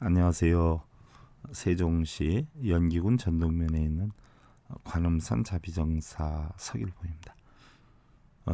안녕하세요. 세종시 연기군 전동면에 있는 관음산 자비정사 서길봉입니다.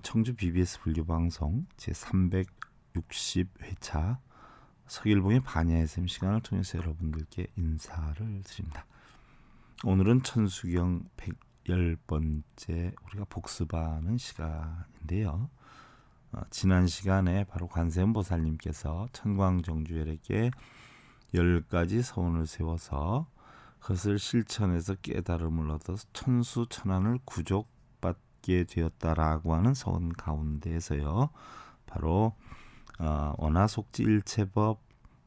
청주 BBS 불교방송 제360회차 서길봉의 반야SM 시간을 통해서 여러분들께 인사를 드립니다. 오늘은 천수경 110번째 우리가 복습하는 시간인데요. 지난 시간에 바로 관세음보살님께서 천광정주열에게 10가지 서원을 세워서 그것을 실천해서 깨달음을 얻어서 천수천안을 구족받게 되었다라고 하는 서원 가운데에서요. 바로 원하속지 일체법,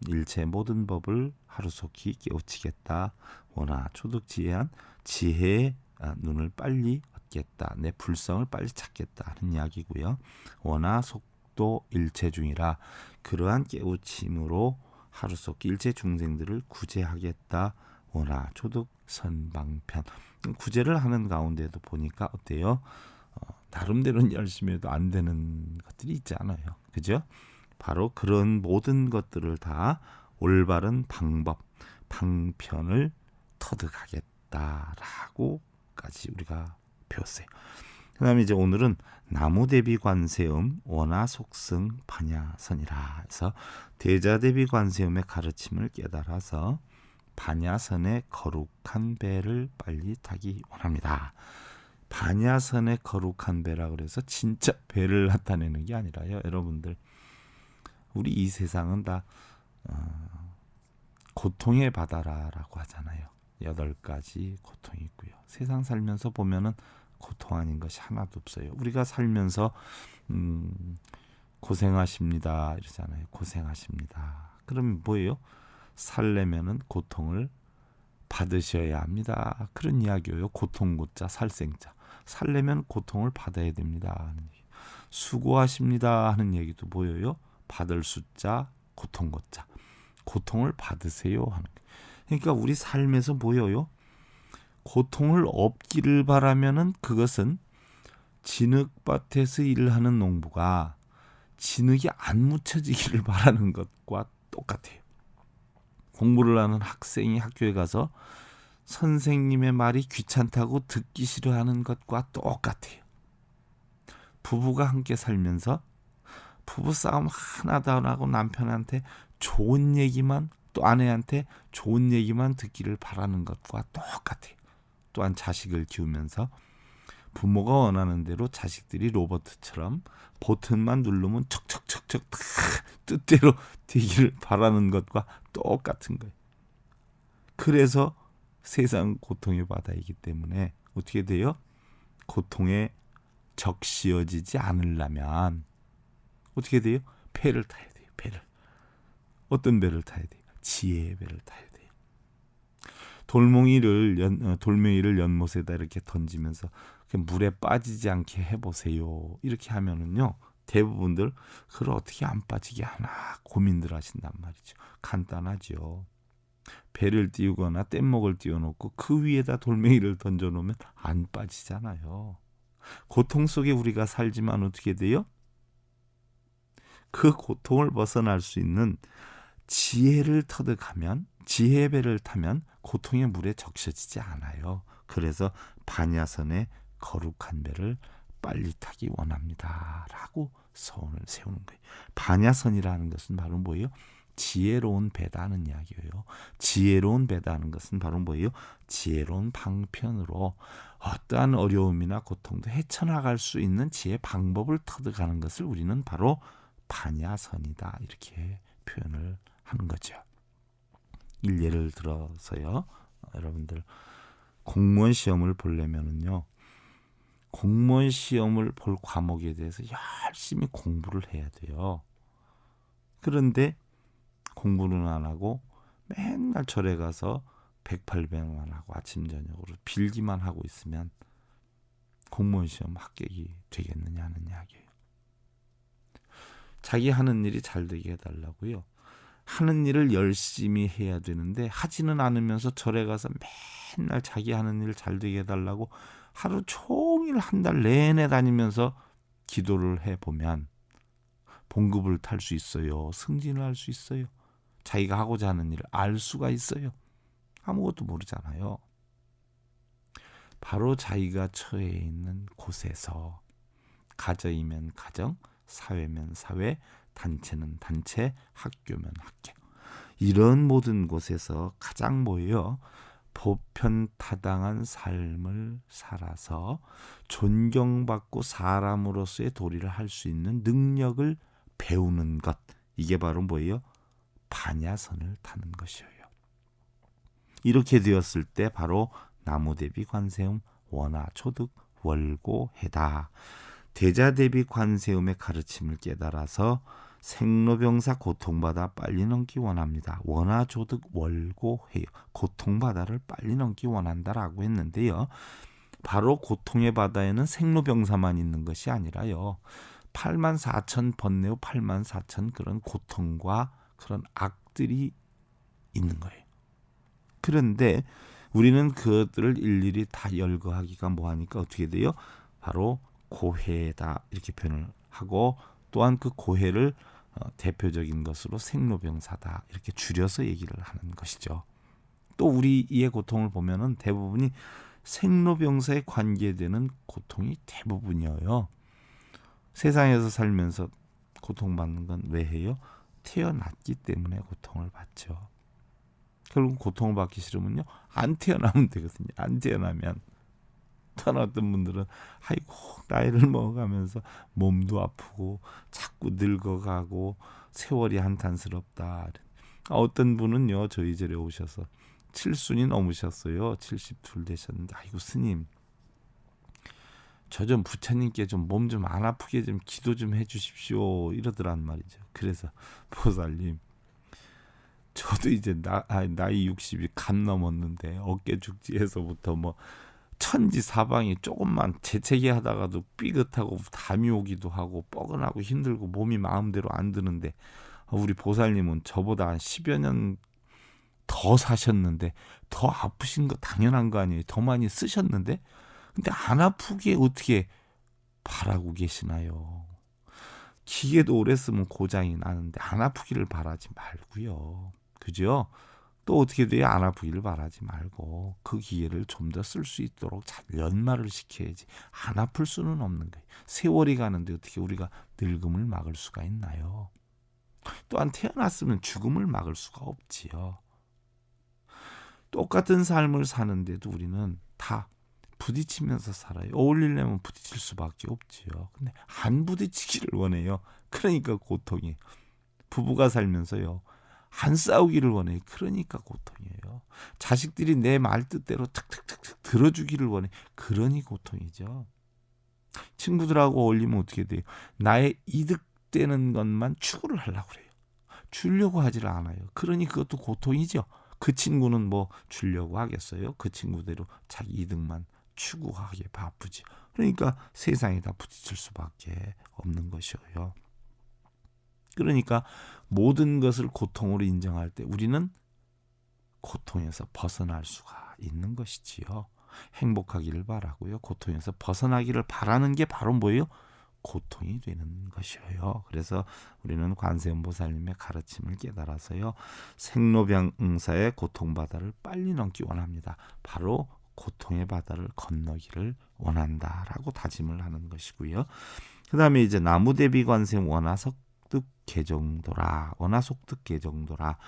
일체 모든 법을 하루속히 깨우치겠다. 원하초득지혜한 지혜의 눈을 빨리 얻겠다. 내 불성을 빨리 찾겠다 하는 이야기고요. 원하속도 일체중이라 그러한 깨우침으로 하루속히 일체 중생들을 구제하겠다. 원하초득 선방편. 구제를 하는 가운데도 보니까 어때요? 나름대로는 열심히 해도 안 되는 것들이 있지 않아요. 그죠? 바로 그런 모든 것들을 다 올바른 방법, 방편을 터득하겠다라고까지 우리가 배웠어요. 그 다음에 이제 오늘은 나무대비 관세음 원하속승 반야선이라 해서 대자대비 관세음의 가르침을 깨달아서 반야선의 거룩한 배를 빨리 타기 원합니다. 반야선의 거룩한 배라 그래서 진짜 배를 나타내는 게 아니라요. 여러분들 우리 이 세상은 다 고통의 바다라고 하잖아요. 8가지 고통이 있고요. 세상 살면서 보면은 고통 아닌 것이 하나도 없어요. 우리가 살면서 고생하십니다 이러잖아요. 고생하십니다. 그럼 뭐예요? 살려면은 고통을 받으셔야 합니다. 그런 이야기예요. 고통고자 살생자. 살려면 고통을 받아야 됩니다 하는 얘기. 수고하십니다 하는 얘기도 보여요. 받을 숫자 고통고자. 고통을 받으세요 하는 거. 그러니까 우리 삶에서 보여요. 고통을 없기를 바라면은 그것은 진흙밭에서 일을 하는 농부가 진흙이 안 묻혀지기를 바라는 것과 똑같아요. 공부를 하는 학생이 학교에 가서 선생님의 말이 귀찮다고 듣기 싫어하는 것과 똑같아요. 부부가 함께 살면서 부부싸움 하나도 안 하고 남편한테 좋은 얘기만 또 아내한테 좋은 얘기만 듣기를 바라는 것과 똑같아요. 또한 자식을 키우면서 부모가 원하는 대로 자식들이 로봇처럼 버튼만 누르면 척척척척 다 뜻대로 되기를 바라는 것과 똑같은 거예요. 그래서 세상 고통의 바다이기 때문에 어떻게 돼요? 고통에 적시어지지 않으려면 어떻게 돼요? 배를 타야 돼요. 배를. 어떤 배를 타야 돼요? 지혜의 배를 타야 돼요. 돌멩이를 연못에다 이렇게 던지면서 물에 빠지지 않게 해보세요. 이렇게 하면은요, 대부분들 그걸 어떻게 안 빠지게 하나 고민들 하신단 말이죠. 간단하죠. 배를 띄우거나 뗏목을 띄워놓고 그 위에다 돌멩이를 던져놓으면 안 빠지잖아요. 고통 속에 우리가 살지만 어떻게 돼요? 그 고통을 벗어날 수 있는 지혜를 터득하면, 지혜의 배를 타면 고통의 물에 적셔지지 않아요. 그래서 반야선의 거룩한 배를 빨리 타기 원합니다 라고 서원을 세우는 거예요. 반야선이라는 것은 바로 뭐예요? 지혜로운 배다는 이야기예요. 지혜로운 배다는 것은 바로 뭐예요? 지혜로운 방편으로 어떠한 어려움이나 고통도 헤쳐나갈 수 있는 지혜 방법을 터득하는 것을 우리는 바로 반야선이다 이렇게 표현을 하는 거죠. 일례를 들어서요. 여러분들 공무원 시험을 보려면은요. 공무원 시험을 볼 과목에 대해서 열심히 공부를 해야 돼요. 그런데 공부는 안 하고 맨날 절에 가서 108배만 하고 아침 저녁으로 빌기만 하고 있으면 공무원 시험 합격이 되겠느냐는 이야기예요. 자기 하는 일이 잘 되게 해달라고요. 하는 일을 열심히 해야 되는데 하지는 않으면서 절에 가서 맨날 자기 하는 일 잘 되게 해달라고 하루 종일 한 달 내내 다니면서 기도를 해보면 봉급을 탈 수 있어요. 승진을 할 수 있어요. 자기가 하고자 하는 일을 알 수가 있어요? 아무것도 모르잖아요. 바로 자기가 처해 있는 곳에서 가정이면 가정, 사회면 사회, 단체는 단체, 학교면 학교, 이런 모든 곳에서 가장 뭐예요? 보편타당한 삶을 살아서 존경받고 사람으로서의 도리를 할 수 있는 능력을 배우는 것, 이게 바로 뭐예요? 반야선을 타는 것이에요. 이렇게 되었을 때 바로 나무대비 관세음 원하초득 월고해다. 대자대비 관세음의 가르침을 깨달아서 생로병사 고통받아 빨리 넘기 원합니다. 원하조득 월고해요. 고통바다를 빨리 넘기 원한다라고 했는데요. 바로 고통의 바다에는 생로병사만 있는 것이 아니라요. 84,000 번뇌 84,000 그런 고통과 그런 악들이 있는 거예요. 그런데 우리는 그것들을 일일이 다 열거하기가 뭐하니까 어떻게 돼요? 바로 고해다 이렇게 표현을 하고, 또한 그 고해를 대표적인 것으로 생로병사다 이렇게 줄여서 얘기를 하는 것이죠. 또 우리 이의 고통을 보면은 대부분이 생로병사에 관계되는 고통이 대부분이에요. 세상에서 살면서 고통받는 건 왜 해요? 태어났기 때문에 고통을 받죠. 결국 고통을 받기 싫으면요, 안 태어나면 되거든요. 안 태어나면. 어떤 분들은 아이고 나이를 먹어가면서 몸도 아프고 자꾸 늙어가고 세월이 한탄스럽다. 어떤 분은요 저희 절에 오셔서 7순이 넘으셨어요. 72 되셨는데 아이고 스님, 저 좀 부처님께 좀 몸 좀 안 아프게 좀 기도 좀 해주십시오 이러더란 말이죠. 그래서 보살님, 저도 이제 나이 60이 간 넘었는데 어깨 죽지에서부터 뭐 천지사방이 조금만 재채기 하다가도 삐긋하고 담이 오기도 하고 뻐근하고 힘들고 몸이 마음대로 안 드는데, 우리 보살님은 저보다 한 10여 년 더 사셨는데 더 아프신 거 당연한 거 아니에요? 더 많이 쓰셨는데 근데 안 아프게 어떻게 바라고 계시나요? 기계도 오래 쓰면 고장이 나는데 안 아프기를 바라지 말고요. 그죠? 또 어떻게 돼요? 안 아프기를 바라지 말고 그 기회를 좀 더 쓸 수 있도록 잘 연마를 시켜야지. 안 아플 수는 없는 거예요. 세월이 가는데 어떻게 우리가 늙음을 막을 수가 있나요? 또한 태어났으면 죽음을 막을 수가 없지요. 똑같은 삶을 사는데도 우리는 다 부딪히면서 살아요. 어울리려면 부딪힐 수밖에 없지요. 근데 안 부딪히기를 원해요. 그러니까 고통이. 부부가 살면서요, 안 싸우기를 원해. 그러니까 고통이에요. 자식들이 내 말 뜻대로 탁탁탁탁 들어주기를 원해. 그러니 고통이죠. 친구들하고 어울리면 어떻게 돼요? 나의 이득되는 것만 추구를 하려고 그래요. 주려고 하질 않아요. 그러니 그것도 고통이죠. 그 친구는 뭐 주려고 하겠어요? 그 친구대로 자기 이득만 추구하기에 바쁘지. 그러니까 세상에 다 부딪힐 수밖에 없는 것이에요. 그러니까 모든 것을 고통으로 인정할 때 우리는 고통에서 벗어날 수가 있는 것이지요. 행복하기를 바라고요. 고통에서 벗어나기를 바라는 게 바로 뭐예요? 고통이 되는 것이에요. 그래서 우리는 관세음보살님의 가르침을 깨달아서요, 생로병사의 고통바다를 빨리 넘기 원합니다. 바로 고통의 바다를 건너기를 원한다라고 다짐을 하는 것이고요. 그 다음에 이제 나무대비 관세음 원하속득 개정도라, 원하속득 개정도라,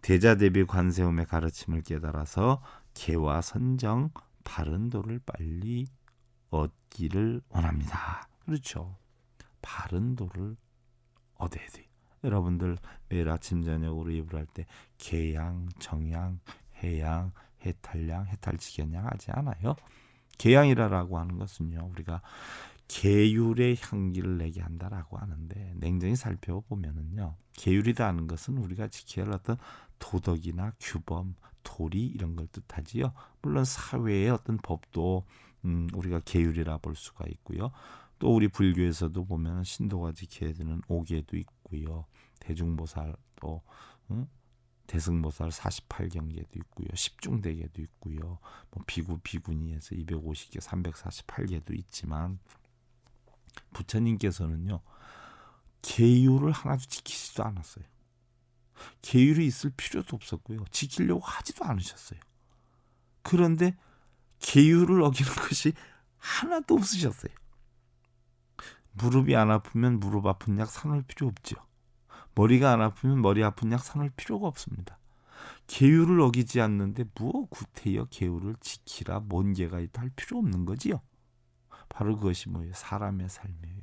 대자대비 관세음의 가르침을 깨달아서 개와 선정 바른 도를 빨리 얻기를 원합니다. 그렇죠. 바른 도를 얻어야 돼요. 여러분들 매일 아침 저녁으로 예불할 때 개양, 정양, 해양, 해탈양, 해탈지견양 하지 않아요? 개양이라고 하는 것은요, 우리가 계율의 향기를 내게 한다라고 하는데, 냉정히 살펴보면은요, 계율이라는 것은 우리가 지켜야 할 어떤 도덕이나 규범, 도리 이런 걸 뜻하지요. 물론 사회의 어떤 법도 우리가 계율이라 볼 수가 있고요. 또 우리 불교에서도 보면 신도가 지켜야 되는 오계도 있고요. 대중보살도 대승보살 48경계도 있고요. 십중대계도 있고요. 뭐 비구 비구니에서 250개 348개도 있지만 부처님께서는요, 계율을 하나도 지키지도 않았어요. 계율이 있을 필요도 없었고요. 지키려고 하지도 않으셨어요. 그런데 계율을 어기는 것이 하나도 없으셨어요. 무릎이 안 아프면 무릎 아픈 약 사놓을 필요 없죠. 머리가 안 아프면 머리 아픈 약 사놓을 필요가 없습니다. 계율을 어기지 않는데 무엇 구태여 계율을 지키라 뭔 개가 있다 할 필요 없는 거지요. 바로 그것이 뭐예요? 사람의 삶이에요.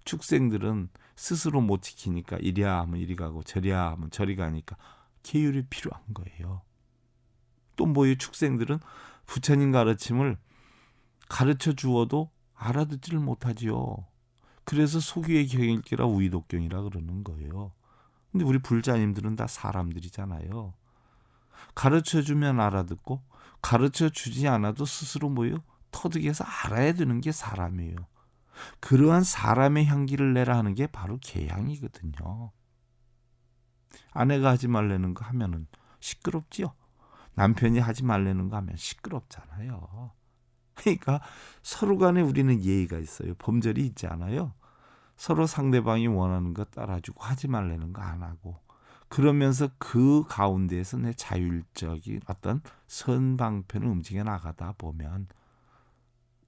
축생들은 스스로 못 지키니까 이리야 하면 이리 가고 저리야 하면 저리 가니까 계율이 필요한 거예요. 또 뭐예요? 축생들은 부처님 가르침을 가르쳐 주어도 알아듣지를 못하지요. 그래서 소규의 경일기라 우이독경이라 그러는 거예요. 근데 우리 불자님들은 다 사람들이잖아요. 가르쳐주면 알아듣고 가르쳐주지 않아도 스스로 뭐예요? 터득해서 알아야 되는 게 사람이에요. 그러한 사람의 향기를 내라 하는 게 바로 계향이거든요. 아내가 하지 말라는 거 하면은 시끄럽지요. 남편이 하지 말라는 거 하면 시끄럽잖아요. 그러니까 서로 간에 우리는 예의가 있어요. 범절이 있지 않아요. 서로 상대방이 원하는 거 따라주고 하지 말라는 거 안 하고 그러면서 그 가운데에서 내 자율적인 어떤 선방편을 움직여 나가다 보면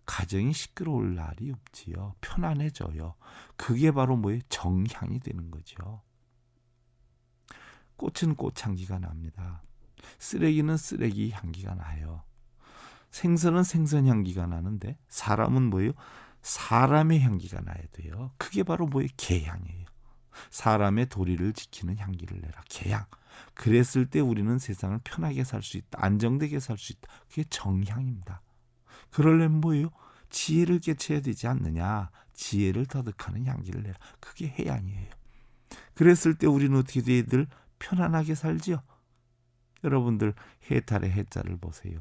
가정이 시끄러울 날이 없지요. 편안해져요. 그게 바로 뭐예요? 정향이 되는 거죠. 꽃은 꽃향기가 납니다. 쓰레기는 쓰레기 향기가 나요. 생선은 생선 향기가 나는데 사람은 뭐예요? 사람의 향기가 나야 돼요. 그게 바로 뭐예요? 계향이에요. 사람의 도리를 지키는 향기를 내라. 계향. 그랬을 때 우리는 세상을 편하게 살 수 있다. 안정되게 살 수 있다. 그게 정향입니다. 그러려면 뭐예요? 지혜를 깨쳐야 되지 않느냐. 지혜를 터득하는 향기를 내라. 그게 해양이에요. 그랬을 때 우리는 어떻게 돼야 늘 편안하게 살지요. 여러분들 해탈의 해자를 보세요.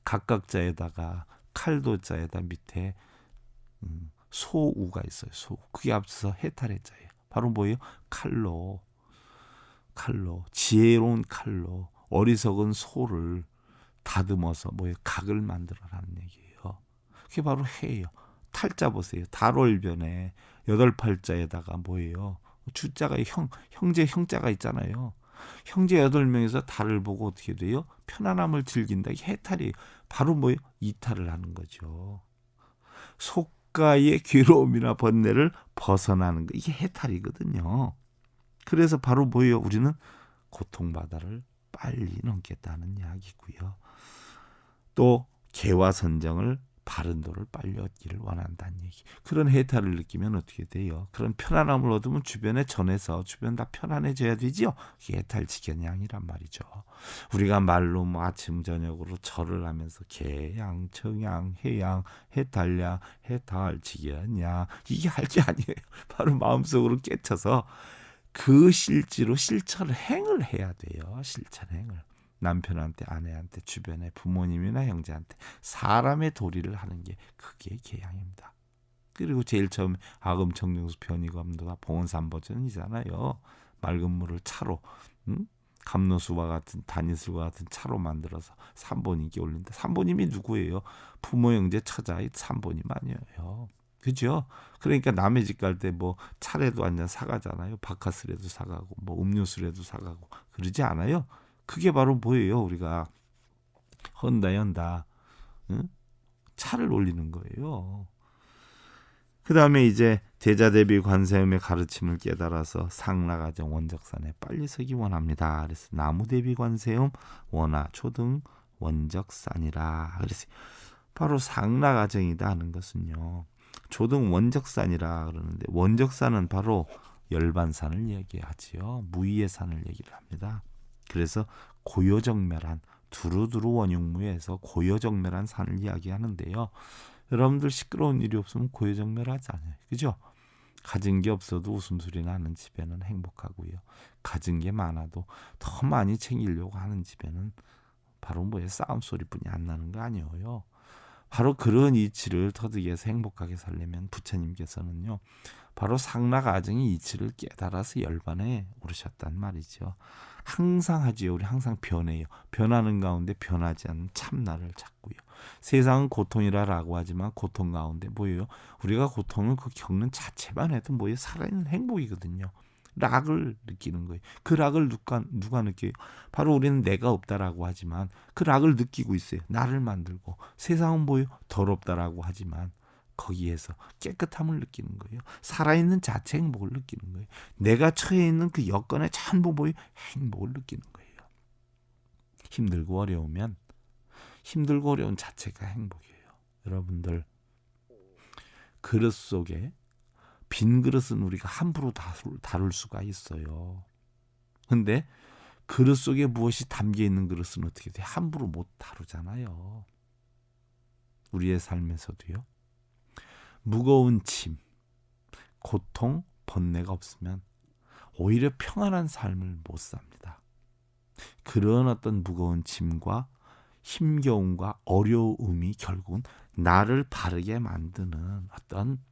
각각자에다가 칼도자에다 밑에 소우가 있어요. 소. 그게 앞서서 해탈의 자예요. 바로 뭐예요? 칼로 지혜로운 칼로 어리석은 소를 다듬어서 뭐예요? 각을 만들어라는 얘기예요. 그게 바로 해예요. 탈자 보세요. 달월변에 8팔자에다가 뭐예요? 주자가 형제 형자가 있잖아요. 형제 8명에서 달을 보고 어떻게 돼요? 편안함을 즐긴다. 이게 해탈이에요. 바로 뭐예요? 이탈을 하는 거죠. 속가의 괴로움이나 번뇌를 벗어나는 거. 이게 해탈이거든요. 그래서 바로 뭐예요? 우리는 고통바다를 빨리 넘겠다는 이야기고요. 또 개화선정을 바른 도를 빨리 얻기를 원한다는 얘기. 그런 해탈을 느끼면 어떻게 돼요? 그런 편안함을 얻으면 주변에 전해서 주변 다 편안해져야 되지요. 이게 해탈지견양이란 말이죠. 우리가 말로 뭐 아침 저녁으로 절을 하면서 개양, 정양, 해양, 해탈양, 해탈지견양 이게 할 게 아니에요. 바로 마음속으로 깨쳐서 그 실지로 실천을 행을 해야 돼요. 실천행을. 남편한테, 아내한테, 주변에 부모님이나 형제한테 사람의 도리를 하는 게 그게 계양입니다. 그리고 제일 처음 아금청정수 편의감도가 봉원삼버전이잖아요. 맑은 물을 차로 감로수와 같은 다니술과 같은 차로 만들어서 삼보님께 올린다. 삼보님이 누구예요? 부모, 형제, 처자의 삼보님 아니에요. 그죠? 그러니까 남의 집 갈 때 뭐 차례도 한 잔 사가잖아요. 바카스라도 사가고 뭐 음료수라도 사가고 그러지 않아요? 그게 바로 뭐예요? 우리가 헌다 응? 차를 올리는 거예요. 그 다음에 이제 대자대비 관세음의 가르침을 깨달아서 상라가정 원적산에 빨리 서기 원합니다. 그래서 나무대비 관세음 원하 초등 원적산이라. 그래서 바로 상라가정이다 하는 것은요. 조등 원적산이라 그러는데 원적산은 바로 열반산을 얘기하지요. 무의의 산을 얘기를 합니다. 그래서 고요정멸한 두루두루 원흉무에서 고요정멸한 산을 이야기하는데요. 여러분들 시끄러운 일이 없으면 고요정멸하지 않아요. 그죠? 가진 게 없어도 웃음소리 나는 집에는 행복하고요. 가진 게 많아도 더 많이 챙기려고 하는 집에는 바로 뭐예요? 싸움 소리뿐이 안 나는 거 아니에요. 바로 그런 이치를 터득해서 행복하게 살려면 부처님께서는요. 바로 상라가정의 이치를 깨달아서 열반에 오르셨단 말이죠. 항상 하지요. 우리 항상 변해요. 변하는 가운데 변하지 않는 참나를 찾고요. 세상은 고통이라고 하지만 고통 가운데 뭐예요? 우리가 고통을 그 겪는 자체만 해도 뭐예요? 살아있는 행복이거든요. 락을 느끼는 거예요. 그 락을 누가 느껴요? 바로 우리는 내가 없다라고 하지만 그 락을 느끼고 있어요. 나를 만들고 세상은 보여 더럽다라고 하지만 거기에서 깨끗함을 느끼는 거예요. 살아있는 자체 행복을 느끼는 거예요. 내가 처해 있는 그 여건에 전부 보여 행복을 느끼는 거예요. 힘들고 어려우면 힘들고 어려운 자체가 행복이에요. 여러분들 그릇 속에 빈 그릇은 우리가 함부로 다룰 수가 있어요. 근데 그릇 속에 무엇이 담겨 있는 그릇은 어떻게 돼? 함부로 못 다루잖아요. 우리의 삶에서도요. 무거운 짐, 고통, 번뇌가 없으면 오히려 평안한 삶을 못 삽니다. 그런 어떤 무거운 짐과 힘겨움과 어려움이 결국은 나를 바르게 만드는 어떤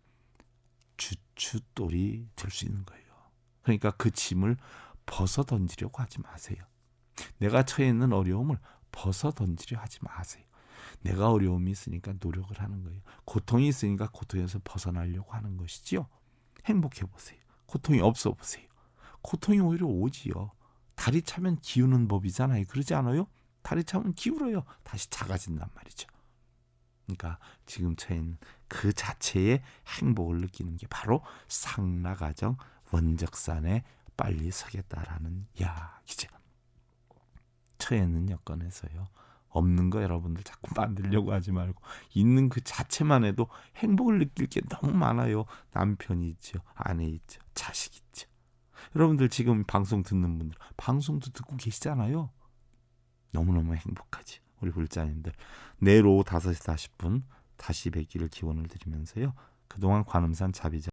주춧돌이 될 수 있는 거예요. 그러니까 그 짐을 벗어 던지려고 하지 마세요. 내가 처해 있는 어려움을 벗어 던지려 하지 마세요. 내가 어려움이 있으니까 노력을 하는 거예요. 고통이 있으니까 고통에서 벗어나려고 하는 것이지요. 행복해 보세요. 고통이 없어 보세요. 고통이 오히려 오지요. 다리 차면 기우는 법이잖아요. 그러지 않아요? 다리 차면 기울어요. 다시 작아진단 말이죠. 그러니까 지금 처해 있는 그 자체의 행복을 느끼는 게 바로 상라가정 원적산에 빨리 서겠다라는 이야기죠. 처해 있는 여건에서요. 없는 거 여러분들 자꾸 만들려고 하지 말고 있는 그 자체만 해도 행복을 느낄 게 너무 많아요. 남편이 있죠. 아내 있죠. 자식 있죠. 여러분들 지금 방송 듣는 분들 방송도 듣고 계시잖아요. 너무너무 행복하지. 우리 불자님들 내일 오후 5시 40분 다시 뵙기를 기원을 드리면서요. 그동안 관음산 자비자